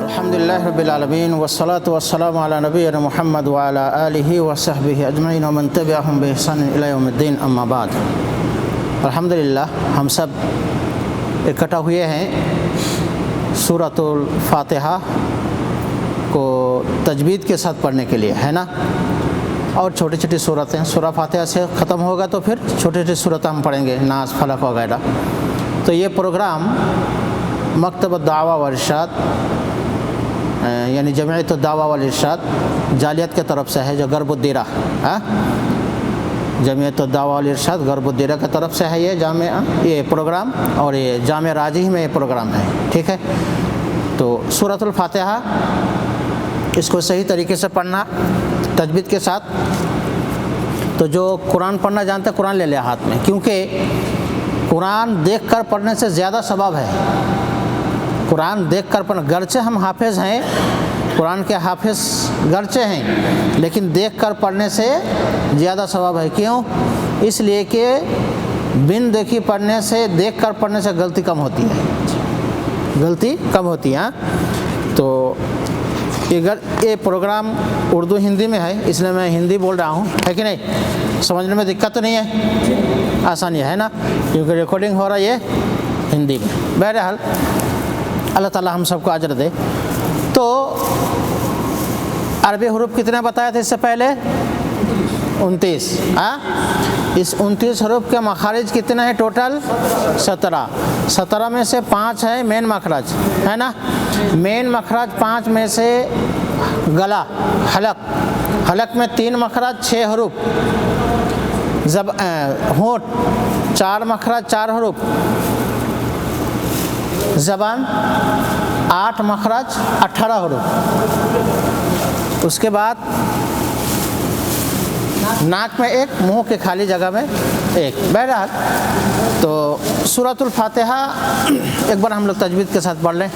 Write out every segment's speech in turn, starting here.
الحمدللہ رب العالمین والصلاة والسلام علی نبینا محمد وعلی آلہ وصحبہ اجمعین ومن تبعہم بإحسان الی یوم الدین اما بعد۔ الحمدللہ ہم سب اکٹھا ہوئے ہیں سورۃ الفاتحہ کو تجوید کے ساتھ پڑھنے کے لیے، ہے نا، اور چھوٹی چھوٹی صورتیں سورہ فاتحہ سے ختم ہوگا تو پھر چھوٹی چھوٹی صورتیں ہم پڑھیں گے، ناس، فلق وغیرہ۔ تو یہ پروگرام مکتب الدعوہ والارشاد یعنی جمعیت الدعوہ والارشاد جالیت کے طرف سے ہے، جو غرب الدیرہ، جمعیت الدعوہ والارشاد غرب الدیرہ کی طرف سے ہے یہ پروگرام، اور یہ جامع راجح میں یہ پروگرام ہے، ٹھیک ہے۔ تو سورۃ الفاتحہ اس کو صحیح طریقے سے پڑھنا تجوید کے ساتھ۔ تو جو قرآن پڑھنا جانتے ہیں قرآن لے لے ہاتھ میں، کیونکہ قرآن دیکھ کر پڑھنے سے زیادہ ثواب ہے۔ قرآن دیکھ کر پڑھنا، گرچہ ہم حافظ ہیں، قرآن کے حافظ گرچہ ہیں، لیکن دیکھ کر پڑھنے سے زیادہ ثواب ہے۔ کیوں؟ اس لیے کہ بن دیکھی پڑھنے سے، دیکھ کر پڑھنے سے غلطی کم ہوتی ہے، غلطی کم ہوتی ہے۔ تو یہ پروگرام اردو ہندی میں ہے، اس لیے میں ہندی بول رہا ہوں، ہے کہ نہیں؟ سمجھنے میں دقت تو نہیں ہے، آسانی ہے نا، کیونکہ ریکارڈنگ ہو رہا ہے یہ ہندی میں۔ بہرحال اللہ تعالی ہم سب کو اجر دے۔ تو عربی حروف کتنے بتایا تھے اس سے پہلے؟ 29۔ اس 29 حروف کے مخارج کتنے ہیں ٹوٹل؟ 17۔ 17 میں سے 5 ہے مین مخرج، ہے نا۔ مین مخرج 5 میں سے گلا، حلق، حلق میں 3 مخرج 6 حروف، ہونٹ 4 مخرج 4 حروف، زبان 8 مخرج 18 حروف، اس کے بعد ناک میں 1، منہ کے خالی جگہ میں 1۔ بہرحال تو سورۃ الفاتحہ ایک بار ہم لوگ تجوید کے ساتھ پڑھ لیں۔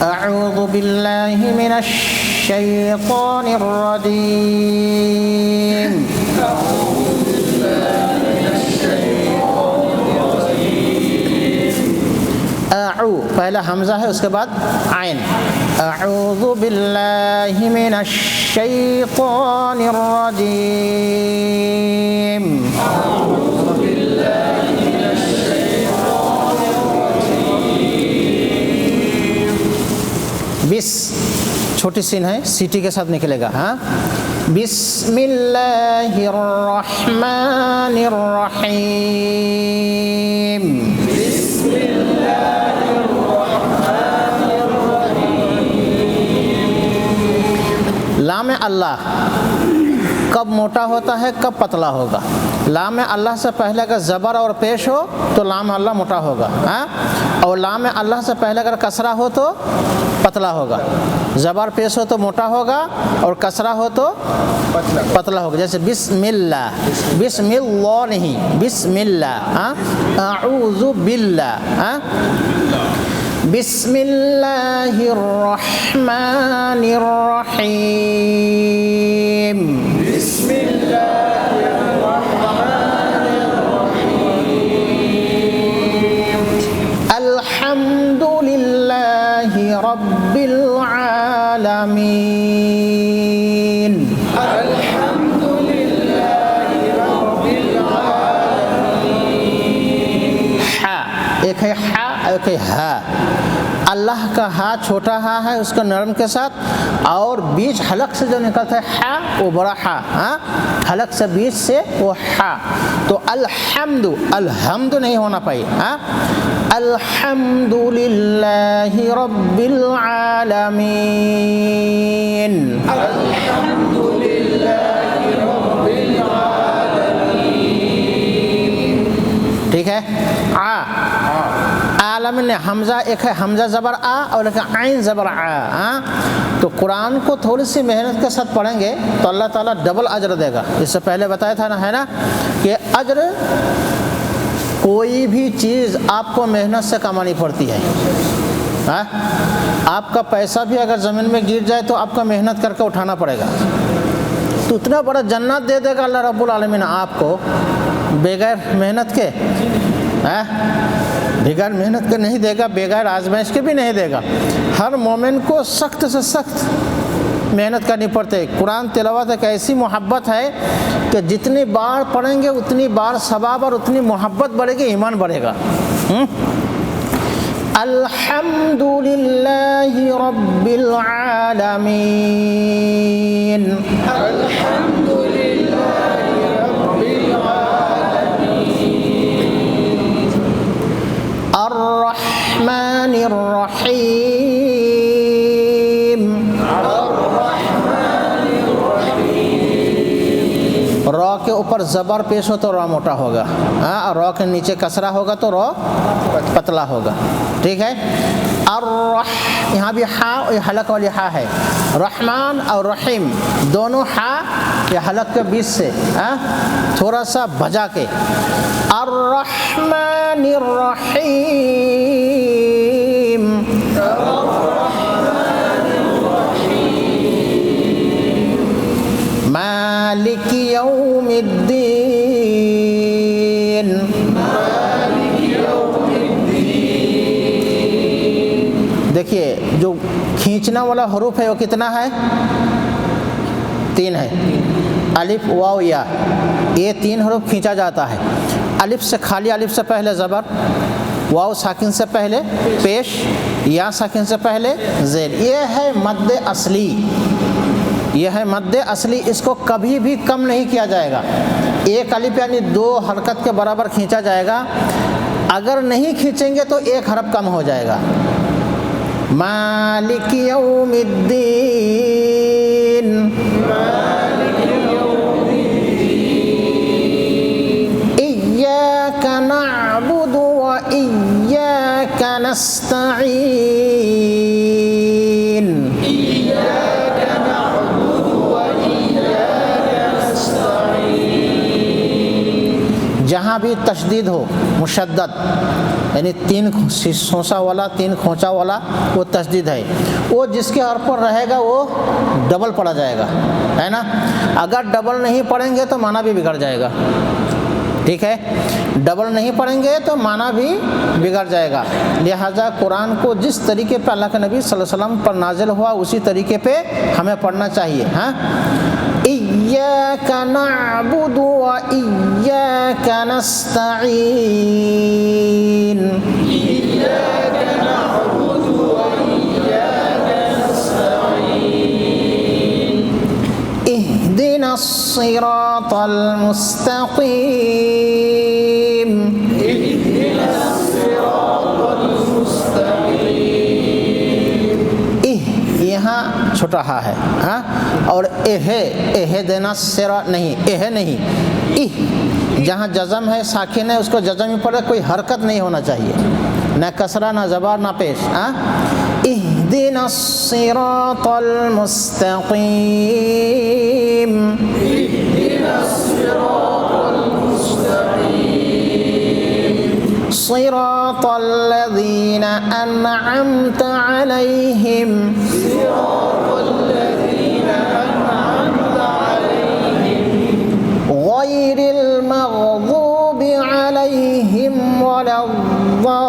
اعوذ باللہ من الشیطان الرجیم، اعو پہلا حمزہ ہے، اس کے بعد عین۔ اعوذ باللہ من الشیطان الرجیم، اعوذ باللہ من الشیطان الرجیم۔ بس چھوٹی سین ہے، سیٹی کے ساتھ نکلے گا، ہاں۔ بسم اللہ الرحمن الرحیم، بسم اللہ لام اللہ کب موٹا ہوتا ہے، کب پتلا ہوگا؟ لام اللہ سے پہلے اگر زبر اور پیش ہو تو لام اللہ موٹا ہوگا، اور لام اللہ سے پہلے اگر کسرہ ہو تو پتلا ہوگا۔ زبر پیش ہو تو موٹا ہوگا، اور کسرہ ہو تو پتلا ہوگا۔ جیسے بسم اللہ، بسم اللہ نہیں، بسم اللہ، اعوذ باللہ، بسم اللہ الرحمن الرحیم، بسم اللہ الرحمن الرحیم، الحمد للہ رب العالمین، الحمد للہ رب العالمین۔ ہا ایک ہے، ہا ایک ہے ہا۔ اللہ کا ہا چھوٹا ہا ہے اس کا نرم کے ساتھ، اور بیچ حلق سے جو نکلتا ہے ہا وہ بڑا ہا، حلق سے بیچ سے وہ ہا۔ تو الحمد، الحمد نہیں ہونا پائے، الحمد للہ رب العالمین، الحمد للہ رب العالمین، ٹھیک ہے۔ عالمین نے حمزہ ایک ہے، حمزہ زبر آ اور ایک عین زبر آ۔ تو قرآن کو تھوڑی سی محنت کے ساتھ پڑھیں گے تو اللہ تعالیٰ ڈبل اجر دے گا۔ اس سے پہلے بتایا تھا نا، ہے نا، کہ اجر کوئی بھی چیز آپ کو محنت سے کمانی پڑتی ہے۔ آپ کا پیسہ بھی اگر زمین میں گر جائے تو آپ کا محنت کر کے اٹھانا پڑے گا، تو اتنا بڑا جنت دے دے گا اللہ رب العالمین آپ کو بغیر محنت کے۔ بغیر محنت کے نہیں دے گا، بغیر آزمائش کے بھی نہیں دے گا۔ ہر مومن کو سخت سے سخت محنت کرنی پڑتی ہے۔ قرآن تلاوت ایک ایسی محبت ہے کہ جتنی بار پڑھیں گے اتنی بار ثواب اور اتنی محبت بڑھے گی، ایمان بڑھے گا۔ الحمد للہ رب العالمین، الحمد للہ رب العالمین، الرحمن الرحیم، الرحمن الرحیم۔ را کے اوپر زبر پیش ہو تو را موٹا ہوگا، ہاں، را کے نیچے کسرہ ہوگا تو را پتلا ہوگا، ٹھیک ہے۔ یہاں بھی ہا، یہ حلق والی ہا ہے۔ رحمان اور رحیم دونوں ہا یہ حلق کے بیچ سے تھوڑا سا بجا کے، الرحمن الرحیم، مالک یوم الدین، دیکھیے جو کھینچنا والا حروف ہے وہ کتنا ہے؟ 3 ہے، الف واو یا، یہ 3 حروف کھینچا جاتا ہے۔ الف سے خالی، الف سے پہلے زبر، واو ساکن سے پہلے پیش، یا ساکن سے پہلے زیر، یہ ہے مد اصلی، یہ ہے مد اصلی، اس کو کبھی بھی کم نہیں کیا جائے گا۔ ایک الف یعنی 2 حرکت کے برابر کھینچا جائے گا، اگر نہیں کھینچیں گے تو 1 حرف کم ہو جائے گا۔ مالک یوم الدین، مالک یوم الدین، ایاک نعبد و ایاک نستعین، ایاک نعبد و ایاک نستعین۔ جہاں بھی تشدید ہو، مشدد یعنی 3 سوسا والا، 3 کھونچا والا، وہ تشدید ہے، وہ جس کے حرف پر رہے گا وہ ڈبل پڑھا جائے گا، ہے نا۔ اگر ڈبل نہیں پڑھیں گے تو معنی بھی بگڑ جائے گا، ٹھیک ہے، ڈبل نہیں پڑھیں گے تو معنی بھی بگڑ جائے گا۔ لہٰذا قرآن کو جس طریقے پہ اللہ کے نبی صلی اللہ علیہ وسلم پر نازل ہوا اسی طریقے پہ ہمیں پڑھنا چاہیے، ہاں۔ ایاک نعبد و ایاک نستعین، ایاک نعبد و ایاک نستعین، اہدنا الصراط المستقیم، اہدنا الصراط المستقیم۔ یہاں چھوٹا ہا ہے، ہاں، اور اہدنا الصراط نہیں، نہیں، جہاں جزم ہے، ساکن ہے، اس کو جزم ہی پڑے، کوئی حرکت نہیں ہونا چاہیے، نہ کسرہ نہ زبر نہ پیش، ہاں۔ اہدنا الصراط المستقیم، اہدنا الصراط المستقیم، صراط الذین انعمت علیہم، صراط الذین انعمت علیہم، غیر المغضوب علیہم ولا الضالین،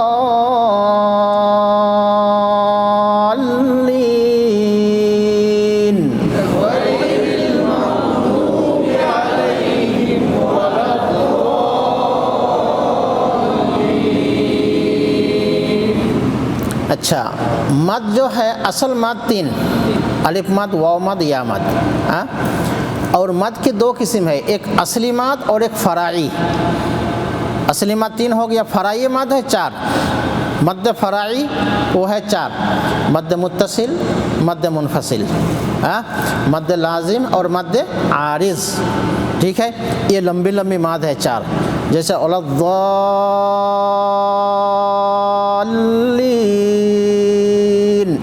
غیر المغضوب علیہم ولا الضالین۔ اچھا، مد جو ہے اصل مد 3، الف مد، واو مد، یا مد، ہاں، اور مد کی 2 قسم ہے، ایک اصلی مد اور ایک فرعی۔ اصلی مد 3 ہو گیا، فرعی مد ہے 4۔ مد فرعی وہ ہے 4، مد متصل، مد منفصل، مد لازم اور مد عارض، ٹھیک ہے۔ یہ لمبی لمبی مد ہے 4، جیسے الضالین،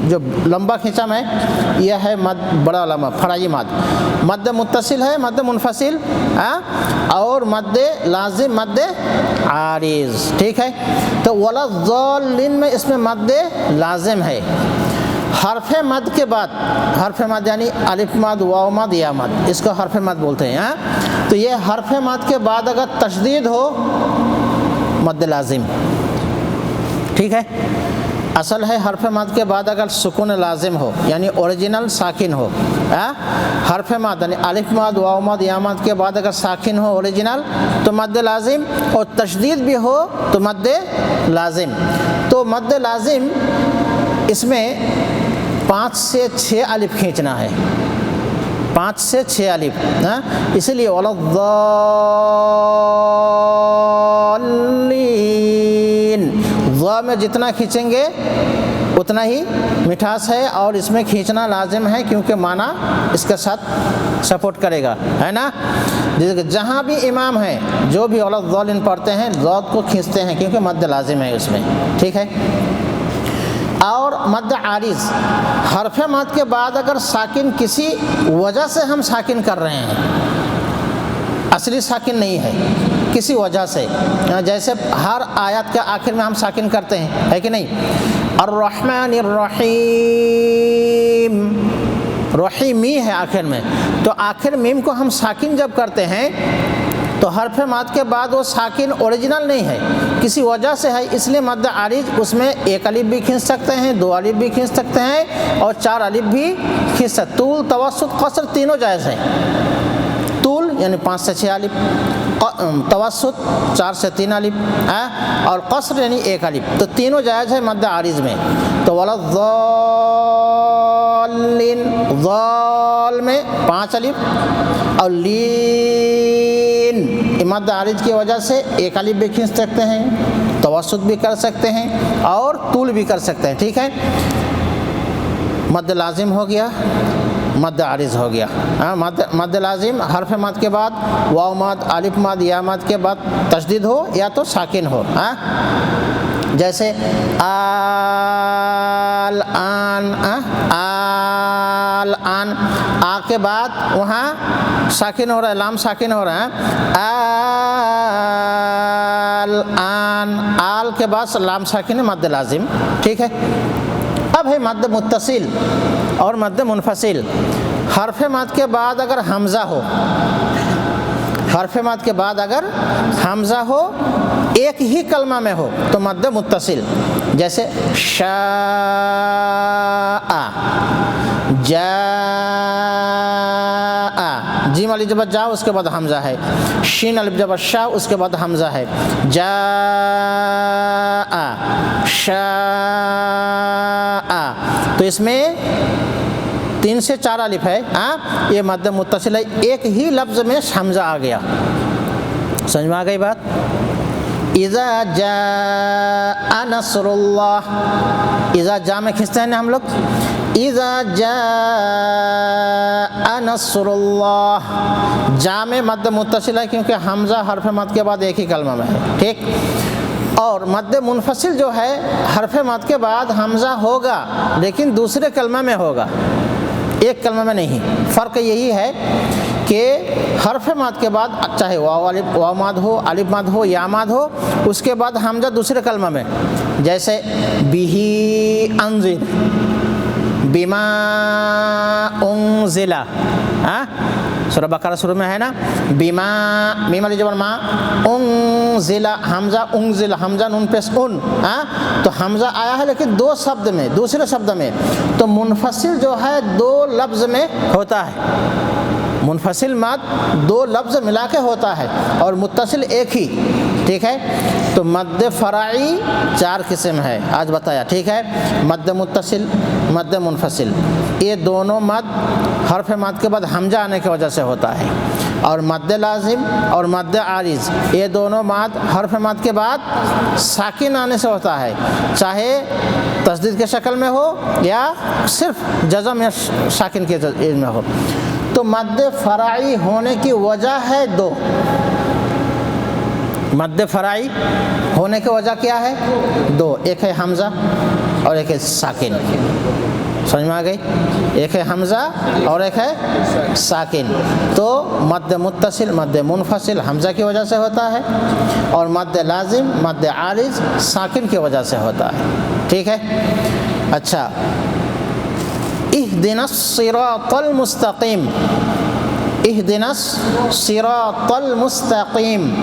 جو لمبا کھینچم ہے یہ ہے مد بڑا لمبا فرعی مد۔ مد متصل ہے، مد منفصل، اور مد لازم، مد عارض، ٹھیک ہے۔ تو ولا الضالین میں اس میں مد لازم ہے۔ حرف مد کے بعد، حرف مد یعنی الف مد، واو مد، یا مد، اس کو حرف مد بولتے ہیں، تو یہ حرف مد کے بعد اگر تشدید ہو مد لازم، ٹھیک ہے. اصل ہے حرف مد کے بعد اگر سکون لازم ہو یعنی اوریجنل ساکن ہو، حرف مد یعنی الف مد واو مد یا مد کے بعد اگر ساکن ہو اوریجنل تو مد لازم، اور تشدید بھی ہو تو مد لازم. تو مد لازم اس میں 5 سے 6 الف کھینچنا ہے، 5 سے 6 الف، اسی لیے ضا میں جتنا کھینچیں گے اتنا ہی مٹھاس ہے، اور اس میں کھینچنا لازم ہے کیونکہ معنی اس کے ساتھ سپورٹ کرے گا، ہے نا. جہاں بھی امام ہیں جو بھی ضالین پڑھتے ہیں ضاد کو کھینچتے ہیں کیونکہ مد لازم ہے اس میں. ٹھیک ہے. اور مد عارض، حرف مد کے بعد اگر ساکن کسی وجہ سے ہم ساکن کر رہے ہیں، اصلی ساکن نہیں ہے، کسی وجہ سے، جیسے ہر آیت کے آخر میں ہم ساکن کرتے ہیں، ہے کہ نہیں. الرحمن الرحیم، رحیمی ہے آخر میں، تو آخر میم کو ہم ساکن جب کرتے ہیں تو حرف مد کے بعد وہ ساکن اوریجنل نہیں ہے، کسی وجہ سے ہے، اس لیے مد عارض اس میں 1 الف بھی کھینچ سکتے ہیں، 2 الف بھی کھینچ سکتے ہیں، اور 4 الف بھی کھینچ سکتے. طول، توسط، قصر تینوں جائز ہیں. طول یعنی 5 سے 6 الف، توسط 4 سے 3 الف، اور قصر یعنی 1 الف، تو تینوں جائز ہے مد عارض میں. تو ولضالین، ضال میں 5 الف، اور لین مد عارض کی وجہ سے 1 الف بھی کھینچ سکتے ہیں، توسط بھی کر سکتے ہیں، اور طول بھی کر سکتے ہیں. ٹھیک ہے. مد لازم ہو گیا، مد عارض ہو گیا. مد لازم حرف مد کے بعد واو مد، الف مد، یا مد کے بعد تشدید ہو یا تو ساکن ہو، جیسے الآن، الآن آ کے بعد وہاں ساکن ہو رہا ہے، لام ساکن ہو رہا ہے، الآن، آل کے بعد لام ساکن ہے، مد لازم. ٹھیک ہے. اب ہے مد متصل اور مد منفصل. حرف مد کے بعد اگر حمزہ ہو، حرف مد کے بعد اگر حمزہ ہو ایک ہی کلمہ میں ہو تو مد متصل، جیسے شاء، جاء، جیم الف جبر جا اس کے بعد حمزہ ہے، شین الف جبر شا اس کے بعد حمزہ ہے، جاء، شاء، تو اس میں 3 سے 4 الف ہے، یہ مد متصل ہے، ایک ہی لفظ میں حمزہ آ گیا. سمجھ میں آ گئی بات. اذا جاء نصر اللہ، اذا جا میں کھینچتے ہیں نا ہم لوگ، اذا جاء نصر اللہ، جا میں مد متصل ہے کیونکہ حمزہ حرف مد کے بعد ایک ہی کلمہ میں ہے. ٹھیک. اور مد منفصل جو ہے حرف مد کے بعد حمزہ ہوگا لیکن دوسرے کلمہ میں ہوگا، ایک کلمہ میں نہیں. فرق یہی ہے کہ حرف مد کے بعد چاہے واو مد ہو، الف مد ہو، یا مد ہو، اس کے بعد حمزہ دوسرے کلمہ میں، جیسے بِهِ انذر، بِمَا انزل، سورہ بقرہ شروع میں ہے نا، بِمَا، میم الف جبر ما، انزل، حمزہ انزل، حمزہ نون پیش ان، تو حمزہ آیا ہے لیکن 2 شبد میں، دوسرے شبد میں. تو منفصل جو ہے 2 لفظ میں ہوتا ہے، منفصل مد 2 لفظ ملا کے ہوتا ہے، اور متصل ایک ہی. ٹھیک ہے. تو مد فرعی 4 قسم ہے آج بتایا. ٹھیک ہے. مد متصل، مد منفصل، یہ دونوں مد حرف مد کے بعد حمزہ آنے کی وجہ سے ہوتا ہے، اور مد لازم اور مد عارض یہ دونوں مد حرف مد کے بعد ساکن آنے سے ہوتا ہے، چاہے تشدید کے شکل میں ہو یا صرف جزم یا ساکن کے میں ہو. تو مد فرعی ہونے کی وجہ ہے 2. مد فرعی ہونے کی وجہ کیا ہے؟ 2، ایک ہے حمزہ اور ایک ہے ساکن. سمجھ میں آ گئی؟ ایک ہے حمزہ اور ایک ہے ساکن. تو مد متصل، مد منفصل حمزہ کی وجہ سے ہوتا ہے، اور مد لازم، مد عارض ساکن کی وجہ سے ہوتا ہے. ٹھیک ہے. اچھا، اہدنا الصراط المستقیم، اہدنا الصراط المستقیم،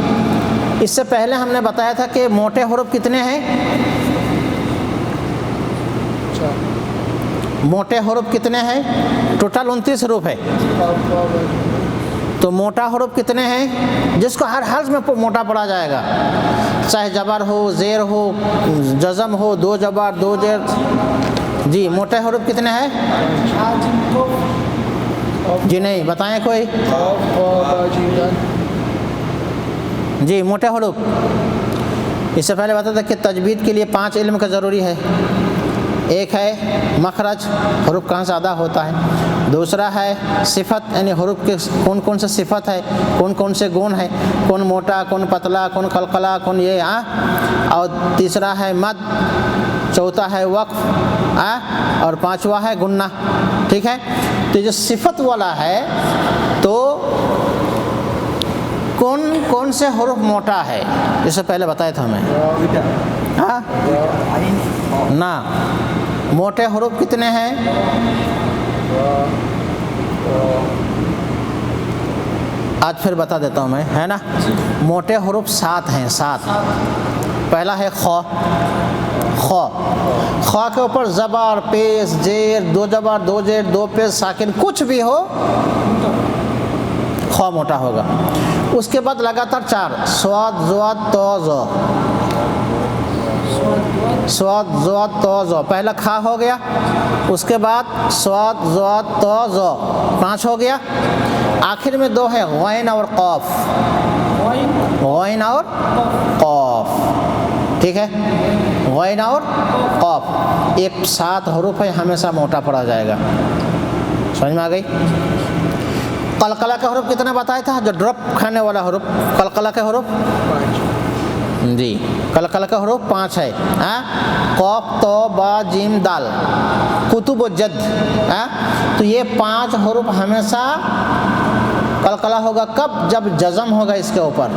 اس سے پہلے ہم نے بتایا تھا کہ موٹے حروف کتنے ہیں؟ موٹے حروف کتنے ہیں؟ ٹوٹل 29 حروف ہے. تو موٹا حروف کتنے ہیں جس کو ہر حرف میں موٹا پڑھا جائے گا، چاہے جبر ہو، زیر ہو، جزم ہو، دو جبر دو زیر. جی موٹے حروف کتنے ہیں؟ جی نہیں بتائیں کوئی. جی موٹے حروف، اس سے پہلے بتا تھا کہ تجوید کے لیے 5 علم کا ضروری ہے. ایک ہے مخرج، حروف کہاں سے ادا ہوتا ہے. دوسرا ہے صفت، یعنی حروف کے کون کون سے صفت ہے، کون کون سے گون ہے، کون موٹا، کون پتلا، کون قلقلہ، کون یہ. اور تیسرا ہے مد، چوتھا ہے وقف، اور پانچواں ہے گنہ. ٹھیک ہے. تو جو صفت والا ہے تو کون کون سے حروف موٹا ہے اس سے پہلے بتایا تھا ہمیں. نا موٹے حروف کتنے ہیں؟ آج پھر بتا دیتا ہوں میں، ہے نا. موٹے حروف 7 ہیں، 7. پہلا ہے خ. خ کے اوپر زبر، پیش، زیر، دو جبر دو زیر دو پیش ساکن کچھ بھی ہو خ موٹا ہوگا. اس کے بعد لگاتار 4 صاد ضاد طا ظا. صاد ضاد طا ظا، پہلا کھا ہو گیا، اس کے بعد صاد ضاد طا ظا 5 ہو گیا. آخر میں 2 ہے غین اور قاف. غین اور قاف. ٹھیک ہے. غین اور قاف ایک 7 حروف ہے، ہمیشہ موٹا پڑھا جائے گا. سمجھ میں آ گئی. قلقلہ کا حروف کتنا بتایا تھا؟ جو ڈراپ کھانے والا حروف قلقلہ کے حروف. جی قلقلہ کا حروف 5 ہے. قاف تو با جیم دال کتب و جد. تو یہ 5 حروف ہمیشہ قلقلہ ہوگا. کب؟ جب جزم ہوگا اس کے اوپر.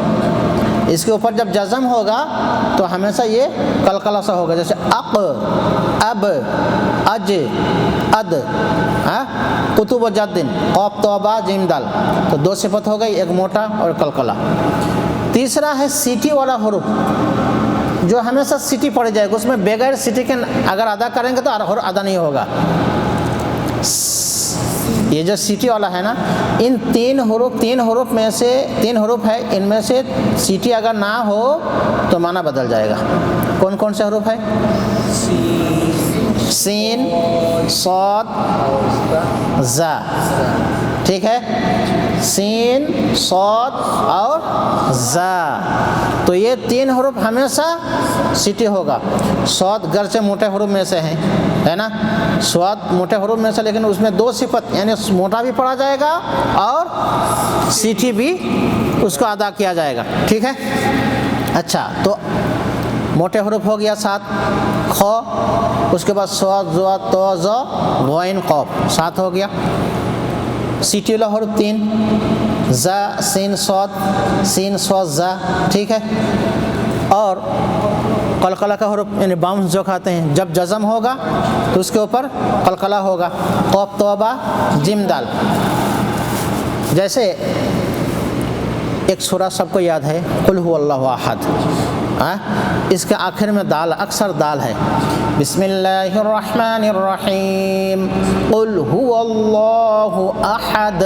اس کے اوپر جب جزم ہوگا تو ہمیشہ یہ قلقلہ سا ہوگا. جیسے اق، اب، اج، اد، کتب و جدن، قاف تو با جیم دال. تو 2 صفت ہو گئی، ایک موٹا اور قلقلہ. تیسرا ہے سیٹی والا حروف، جو ہمیشہ سیٹی پڑی جائے گا. اس میں بغیر سیٹی کے اگر ادا کریں گے تو حرف ادا نہیں ہوگا. یہ جو سیٹی والا ہے نا، ان 3 حروف میں سے 3 حروف ہے، ان میں سے سیٹی اگر نہ ہو تو معنی بدل جائے گا. کون کون سے حروف ہے؟ سین، صاد، زا. ٹھیک ہے. سین، صاد اور زا. تو یہ 3 حروف ہمیشہ سیٹی ہوگا. صاد گرچہ موٹے حروف میں سے ہیں، ہے نا. صاد موٹے حروف میں سے، لیکن اس میں 2 صفت، یعنی موٹا بھی پڑھا جائے گا اور سیٹی بھی اس کو ادا کیا جائے گا. ٹھیک ہے. اچھا تو موٹے حروف ہو گیا 7. خ، اس کے بعد صاد ضاد طا ظا غین قاف 7 ہو گیا. سیٹی والا حروف 3 زا سین صاد زا. ٹھیک ہے. اور قلقلہ کا حروف یعنی باؤنس جو کھاتے ہیں، جب جزم ہوگا تو اس کے اوپر قلقلہ ہوگا. قاف تو با جیم دال. جیسے ایک سورہ سب کو یاد ہے، قل هو اللہ احد. اس کے آخر میں دال، اکثر دال ہے. بسم اللہ الرحمن الرحیم قل هو اللہ احد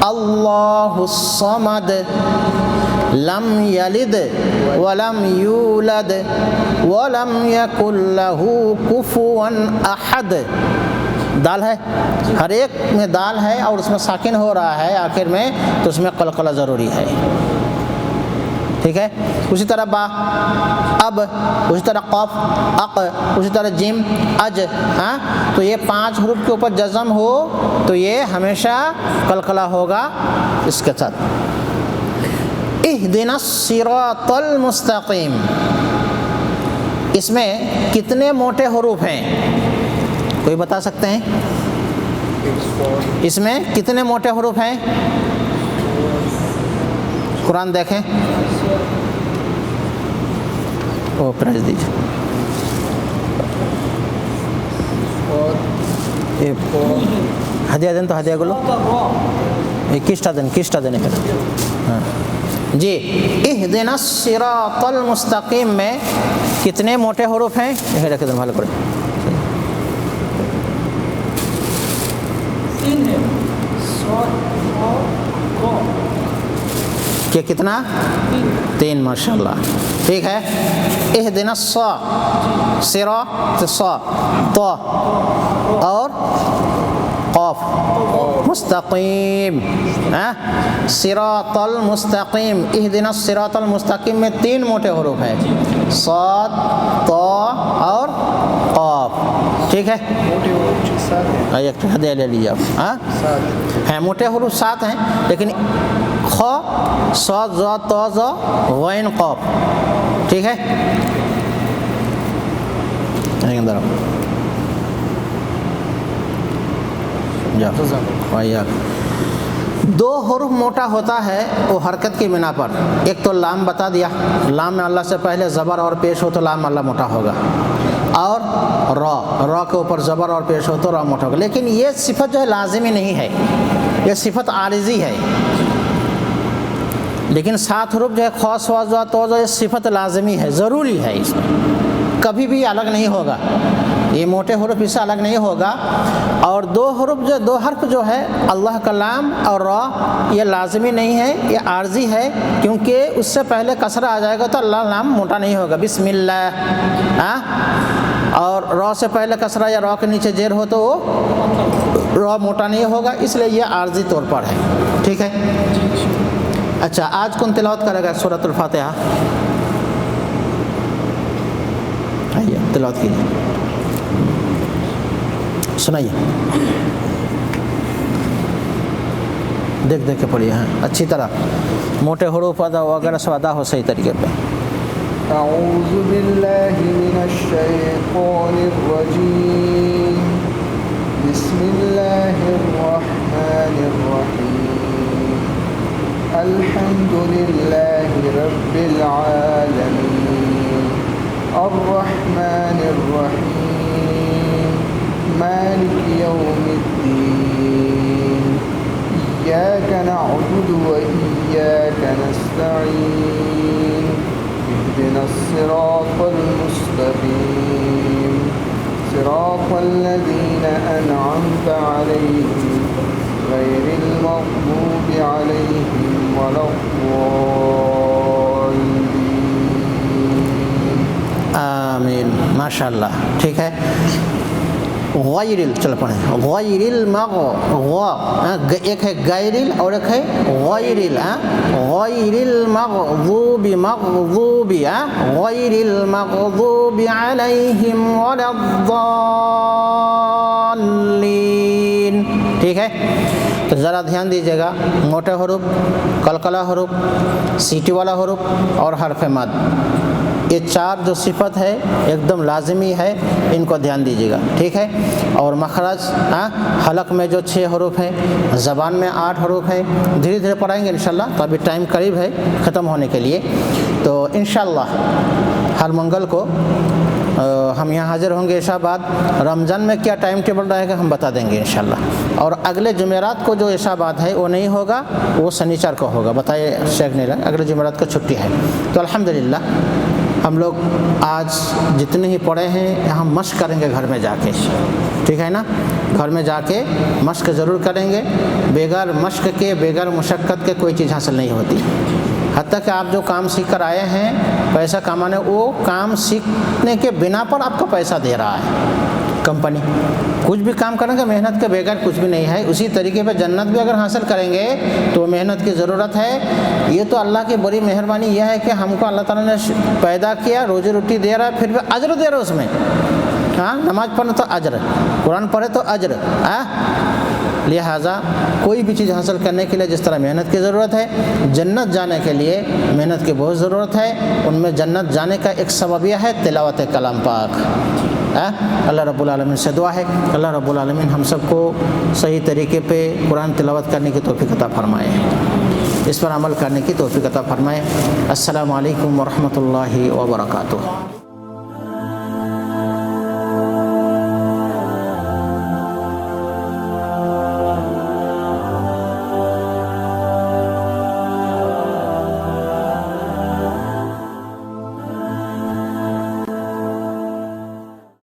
اللہ الصمد لم یلد ولم یولد ولم یکن لہ کفوا احد. دال ہے، ہر ایک میں دال ہے اور اس میں ساکن ہو رہا ہے آخر میں، تو اس میں قلقلہ ضروری ہے. ٹھیک ہے. اسی طرح با، اب، اسی طرح قاف، اق، اسی طرح جیم، اج. تو یہ 5 حروف کے اوپر جزم ہو تو یہ ہمیشہ قلقلہ ہوگا اس کے ساتھ. اہدنا الصراط المستقیم. اس میں کتنے موٹے حروف ہیں؟ کوئی بتا سکتے ہیں؟ اس میں کتنے موٹے حروف ہیں؟ قرآن دیکھیں. وہ پریس دیجیے. ہدیہ دیں تو ہدیہ گلو 21 دن 21 دن. جی اہدنا الصراط المستقیم میں کتنے موٹے حروف ہیں؟ یہ رکھ دیں بھالو کریں. تین ہے صاد قاف کہ کتنا؟ تین، ماشاء اللہ، ٹھیک ہے. اہدنا الصراط، صراط صاد طا اور قاف مستقیم، صراط المستقیم، اہدنا الصراط المستقیم میں تین موٹے حروف ہیں، صاد طا اور قاف، ٹھیک ہے. ایک ہدیہ لے لیجیے آپ. ہیں موٹے حروف 7 ہیں، لیکن خ صاد ضا طا ظا غین قاف، ٹھیک ہے. اندر دو حروف موٹا ہوتا ہے وہ حرکت کی بنا پر. ایک تو لام بتا دیا، لام میں اللہ سے پہلے زبر اور پیش ہو تو لام اللہ موٹا ہوگا، اور را کے اوپر زبر اور پیش ہو تو را موٹا ہوگا. لیکن یہ صفت جو ہے لازمی نہیں ہے، یہ صفت عارضی ہے. لیکن 7 حروف جو ہے خ صاد ضا طا ظا، یہ صفت لازمی ہے، ضروری ہے، اس میں کبھی بھی الگ نہیں ہوگا. یہ موٹے حروف اس سے الگ نہیں ہوگا. اور دو حرف جو ہے اللہ کا لام اور را، یہ لازمی نہیں ہے، یہ عارضی ہے، کیونکہ اس سے پہلے کسرہ آ جائے گا تو اللہ لام موٹا نہیں ہوگا، بسم اللہ. اور را سے پہلے کسرہ یا را کے نیچے زیر ہو تو وہ را موٹا نہیں ہوگا، اس لیے یہ عارضی طور پر ہے، ٹھیک ہے. اچھا، آج کون تلاوت کرے گا سورۃ الفاتحہ؟ آئیے تلاوت کیجیے، سنائیے، دیکھ کے پڑھیے. ہاں اچھی طرح موٹے حروف ادا وغیرہ سب ادا ہو صحیح طریقے پہ. اعوذ باللہ من الشیطان الرجیم، بسم اللہ الرحمن الرحیم، الحمد للہ رب العالمین، الرحمن الرحیم، مالک یوم الدین، ایاک نعبد و ایاک نستعین، اهدنا الصراط المستقیم، صراط الذین انعمت علیہم غیر المغضوب علیہم ولا الضالین. آمین، ماشاء اللہ، ٹھیک ہے. غیر، چلو پڑھیں. غیر ایک ہے غیرل اور ایک ہے غیرل. غیر المغضوب، مغضوب، غیر المغضوب علیہم ولا الضالین، ٹھیک ہے. تو ذرا دھیان دیجیے گا، موٹے حروف، قلقلہ حروف، سیٹی والا حروف اور حرف مد، یہ 4 جو صفت ہے ایک دم لازمی ہے، ان کو دھیان دیجیے گا، ٹھیک ہے. اور مخرج، حلق میں جو 6 حروف ہیں، زبان میں 8 حروف ہیں، دھیرے دھیرے پڑھائیں گے انشاءاللہ. تو ابھی ٹائم قریب ہے ختم ہونے کے لیے. تو انشاءاللہ ہر منگل کو ہم یہاں حاضر ہوں گے عشاء بعد. رمضان میں کیا ٹائم ٹیبل رہے گا ہم بتا دیں گے انشاءاللہ. اور اگلے جمعرات کو جو عشاء بعد ہے وہ نہیں ہوگا، وہ سنیچر کو ہوگا، بتائے شیخ نے، اگلے جمعرات کو چھٹی ہے. تو الحمدللہ ہم لوگ آج جتنے ہی پڑھے ہیں ہم مشق کریں گے گھر میں جا کے، ٹھیک ہے نا. گھر میں جا کے مشق ضرور کریں گے. بغیر مشق کے، بغیر مشقت کے کوئی چیز حاصل نہیں ہوتی. حتیٰ کہ آپ جو کام سیکھ کر آئے ہیں پیسہ کمانے، وہ کام سیکھنے کے بنا پر آپ کو پیسہ دے رہا ہے کمپنی. کچھ بھی کام کریں گے محنت کے بغیر کچھ بھی نہیں ہے. اسی طریقے پہ جنت بھی اگر حاصل کریں گے تو محنت کی ضرورت ہے. یہ تو اللہ کی بڑی مہربانی یہ ہے کہ ہم کو اللہ تعالیٰ نے پیدا کیا، روزی روٹی دے رہا ہے، پھر بھی اجر دے رہا ہے اس میں. نماز پڑھنا تو اجر، قرآن پڑھے تو اجر. لہٰذا کوئی بھی چیز حاصل کرنے کے لیے جس طرح محنت کی ضرورت ہے، جنت جانے کے لیے محنت کی بہت ضرورت ہے. ان میں جنت جانے کا ایک سبب یہ ہے تلاوت کلام پاک. اللہ رب العالمین سے دعا ہے اللہ رب العالمین ہم سب کو صحیح طریقے پہ قرآن تلاوت کرنے کی توفیق عطا فرمائے، اس پر عمل کرنے کی توفیق عطا فرمائے. السلام علیکم ورحمۃ اللہ وبرکاتہ.